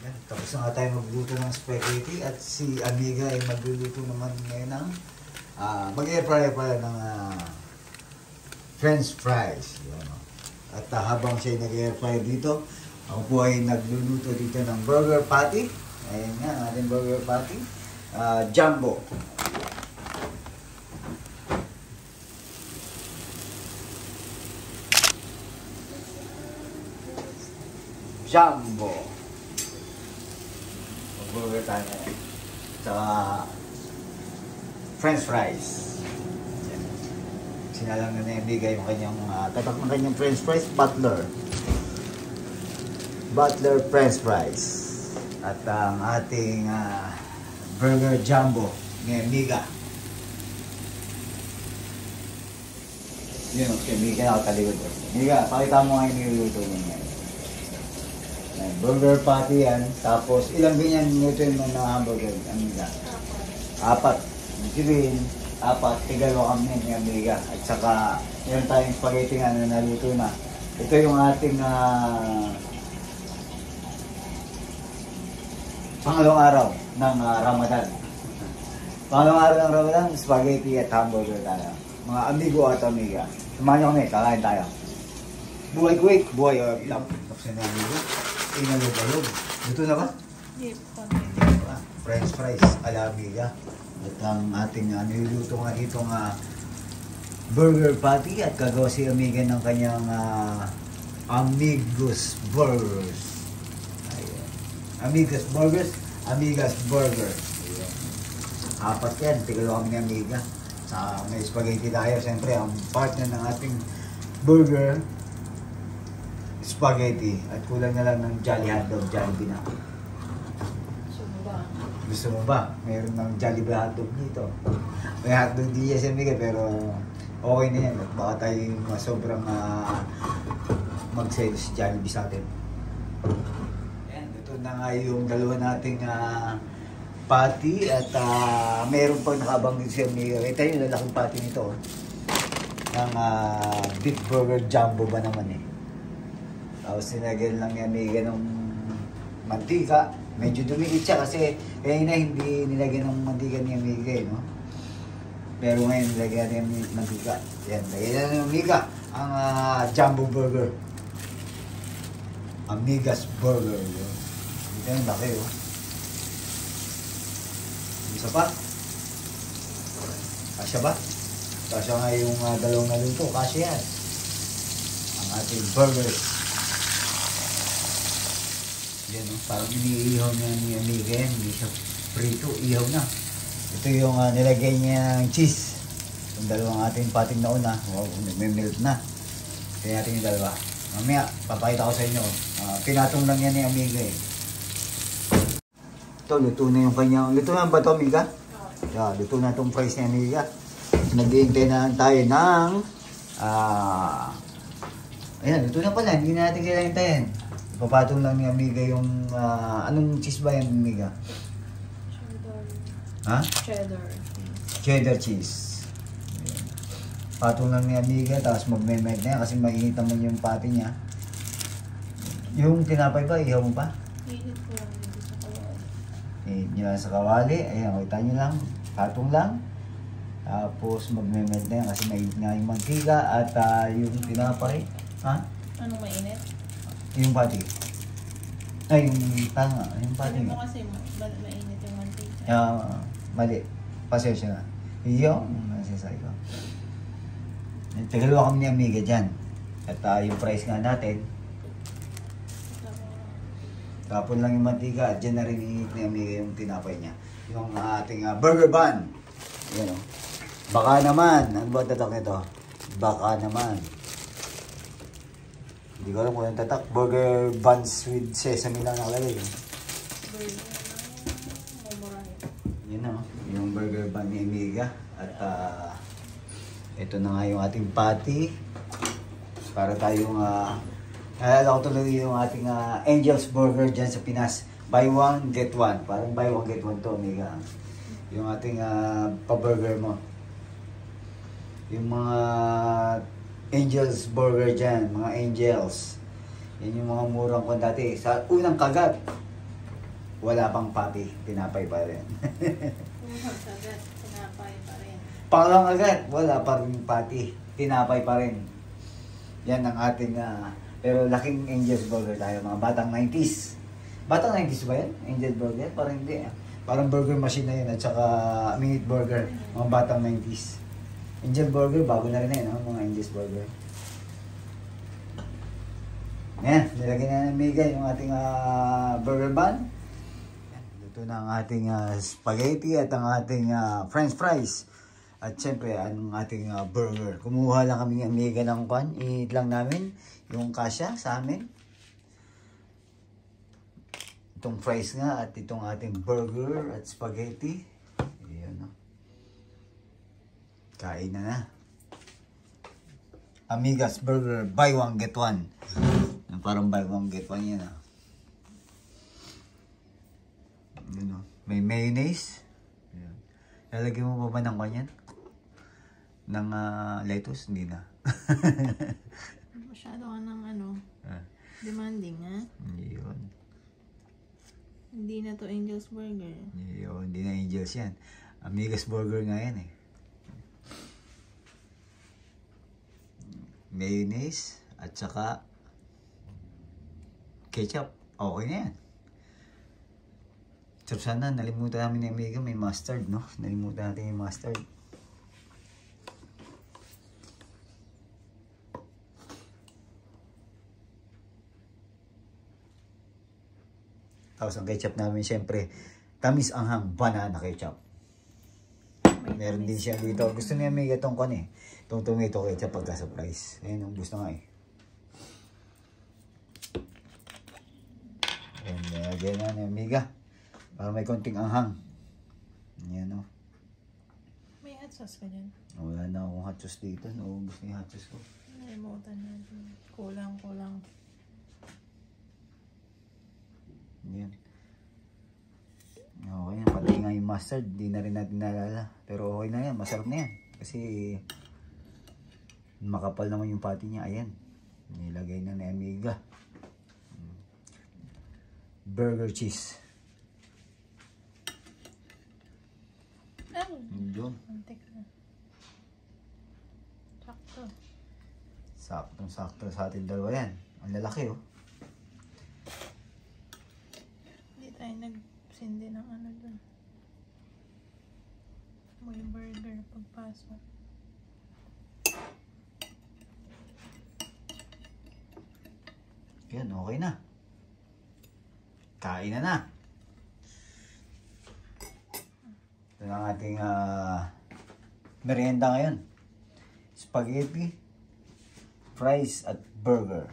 Yan, tapos na nga tayo magluto ng spaghetti at si Amiga ay magluluto naman ngayon ng mag-air fryer pala ng French fries. Yan, at habang siya nag-air fryer dito, ako po ay nagluluto dito ng burger patty. Ayan nga, ang ating burger patty. Jumbo. Jumbo. Burger tayo ngayon. Tsaka French fries. Sinalang na naibigay yung kanyang tatak ng kanyang French fries, Butler. Butler French fries. At ang ating burger jumbo ni Amiga. Yun, si Amiga nakatalikod. Amiga, pakita mo nga yung niluluto mo ngayon. Burger patty yan. Tapos ilang ganyan minuto yung mga hamburger, Amiga? 4. Sabihin, 4. Tigalo kami ni Amiga. At saka, meron tayong spaghetti nga na naluto na. Ito yung ating pangalawang araw ng Ramadan. Pangalawang araw ng Ramadan, spaghetti at hamburger tayo. Mga amigo at Amiga. Samahan nyo kami, kakain tayo. Buhay quick, buhay lang. Tapos na amigo. Inalog-alog. Luto na ba? Yep. French fries, ala Amiga. At ang ating niluluto nga dito nga burger patty at gagawa si Amiga ng kanyang Amigos Burgers. Ayan. Amigos Burgers, Amigas Burger. Ayan. 4 yan, tigalo kami ni Amiga. Sa may spaghetti tayo, siyempre ang partner ng ating burger spaghetti at kulang na lang ng Jolly Hotdog, Jollibee na. Gusto mo ba? Mayroon ng Jollibee hotdog dito. May hotdog di siya Amiga pero okay na yan at baka tayo sobrang mag-sales Jollibee sa atin. Ayan, ito na nga yung dalawa nating patty at mayroon pang nakabanggit si Amiga. Ito yung lalaking patty nito ng beef burger jumbo ba naman eh. Tapos sinagyan lang ni Amiga ng mantika. Medyo dumiit siya kasi ngayon na hindi nilagyan ng mantika ni Amiga eh, no? Pero ngayon nilagyan niya ng mantika. Yan, lagyan na ng Amiga ang jumbo burger. Amigas burger. Yun. Dito yung laki, oh. Isa pa? Kasya ba? Kasya nga yung dalawang naluto. Kasya yan. Ang ating burgers. Yan, parang iniihaw na ni Amiga yan. Hindi siya prito, ihaw na. Ito yung nilagay niya ng cheese. Yung dalawang ating pating na una. Wow, nagme-melt na. Kaya natin yung dalawa. Mamaya, papakita ko sa inyo. Pinatong lang yan ni Amiga eh. Ito, luto na yung kanyang... Luto na ba ito, Amiga? Yeah, luto na itong fries ni Amiga. Nag-iintay na tayo ng... ayan, luto na pala. Hindi na natin kailangan hintayin. Papatong lang ni Amiga yung, anong cheese ba yan, Amiga? Cheddar. Ha? Cheddar. Cheddar cheese. Ayan. Patong lang ni Amiga, tapos magme-melt na yan kasi mainit naman yung patty niya. Yung tinapay ba, ihaw mo pa? Init ko lang dito sa kawali. Init nyo lang sa kawali. Ayan, kita nyo lang. Patong lang. Tapos magme-melt na yan kasi mainit nga yung mantika at yung tinapay. Ha? Anong mainit? Yung patty. Ay, yung tanga. Yung patty Sabi nga. mo kasi mainit yung mantika. Mali. Pasensya na. Yung nasasay ko. Tagalawa kami ni Amiga dyan. At yung price nga natin, tapon lang yung mantika at dyan na rin ni Amiga yung tinapay niya. Yung ating burger bun. Yan o. Baka naman. Ano ba tatak nito? Baka naman. Hindi ko alam kung yung tatak. Burger buns with sesame lang nakalagay. Yun o. Yung burger bun ni Amiga. At ito na nga yung ating patty. Para tayong naalala ko tuloy yung ating Angel's Burger dyan sa Pinas. Buy one, get one. Parang buy one, get one to, Amiga. Yung ating pa-burger mo. Yung mga Angel's Burger dyan, mga Angels. Yan yung mga murang ko dati. Sa unang kagat. wala pang patty, tinapay pa rin. Kumuhag agad, tinapay pa rin. Pangalang agad, wala pa rin patty, tinapay pa rin. Yan ang ating, pero laking Angel's Burger tayo, mga batang 90s. Batang 90s ba yan? Angel Burger? Parang hindi. Parang burger machine na yun at saka minute burger, mga batang 90s. Angel Burger, bago na rin na yun, mga Angel's Burger. Yan, nilagyan na ng Mega yung ating burger bun. Yan, luto na ang ating spaghetti at ang ating french fries. At syempre, ang ating burger. Kumuha lang kami ng Mega ng pan. I-eat lang namin yung kasya sa amin. Itong fries nga at itong ating burger at spaghetti. Ayan, no? Kain na. Amigas Burger, buy one get one. Parang buy one get one yan. Ayan, no? May mayonnaise. Ayan. Lalagyan mo pa ba ng kanyan? Ng lettuce? Hindi na. Masyado ka ng demanding, ha? Yun. Hindi na to Angel's Burger. Yun, hindi na Angels yan. Amigas Burger nga yan eh. Mayonnaise at saka ketchup. Okay na yan. So sana nalimutan namin ni Amiga may mustard, no? Nalimutan natin yung mustard. Tapos ang ketchup namin syempre tamis anghang banana ketchup. Meron din siya dito. Gusto niya Amiga itong kon eh. Itong tomato ketchup pagka-surprise. Ayun ang gusto nga eh. And again na ni Amiga. Para may konting anghang. Yan o. May hot sauce ka dyan? Wala na akong hot sauce dito. Naubos na yung hot sauce ko. Nalimutan natin. Kulang. Yan. Okay yan. Pati nga yung mustard. Di na rin natin nalala. Pero okay na yan. Masarap na yan. Kasi makapal naman yung pati niya. Ayan. Nilagay na ni Amiga. Burger cheese. Yun. Antik na. Sakto. Saktong-sakto sa ating dalawa yan. Ang lalaki oh. Hindi tayo nagsindi ng dun. May burger pagpasok. Yan, okay na. Kain na. Ito na ang ating merienda ngayon. Spaghetti, fries, at burger.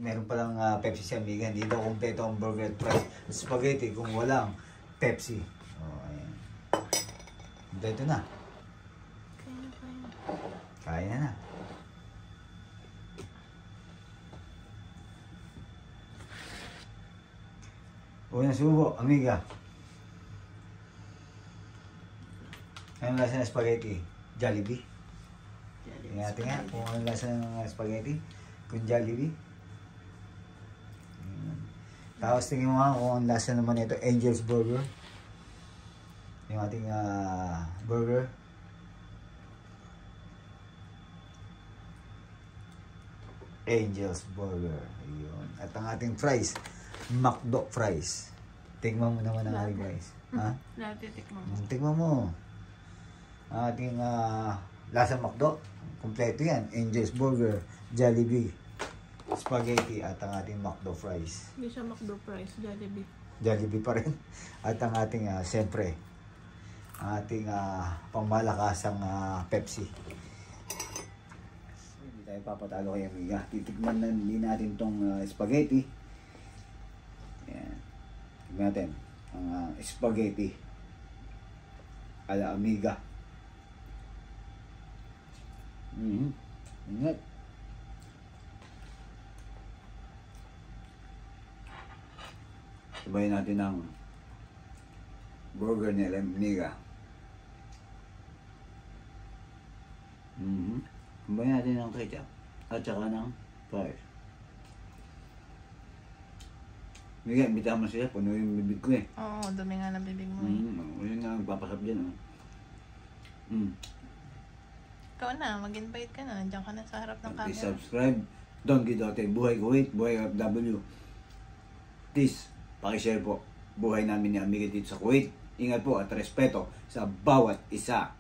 Meron palang Pepsi si Amiga. Hindi daw kompleto ang burger at fries at spaghetti kung walang Pepsi. Oh, ayan. Kompleto na. Kain na. Unang subo, Amiga. Anong lasa ng spaghetti? Jollibee? Tingnan natin nga kung anong lasa ng spaghetti. Kung Jollibee. Tapos tingin mo nga kung anong lasa naman ito. Angel's Burger. Yung ating burger. Angel's Burger. Ayun. At ang ating fries. McDo fries. Tingnan mo naman ang ating fries. Ha? Lahat titikman mo. Tingnan mo. Ang ating lasa McDo. Kompleto yan. Angel's Burger, Jollibee, spaghetti, at ang ating McDo fries. Hindi siya McDo fries, Jollibee. Jollibee pa rin. At ang ating, siyempre, ang ating pangmalakasang Pepsi. Hindi tayo papatalo kay Amiga. Titikman na din natin itong spaghetti. Ayan. Tignan natin ang spaghetti ala Amiga. Ingat. Sabayin natin ang burger ni Amiga. Sabayin natin ang ketchup. At saka ng fries. Miguel, imbitahan mo siya. Puno yung bibig ko eh. Oo, dumi nga ng bibig mo eh. Yun nga nagpapasap dyan. Ikaw na, mag-invite ka na. Diyan ka na sa harap ng Please camera. subscribe. Don Guidote, Buhay Kuwait, Buhay FW. Please, pakishare po buhay namin ni Amiga dito sa Kuwait. Ingat po at respeto sa bawat isa.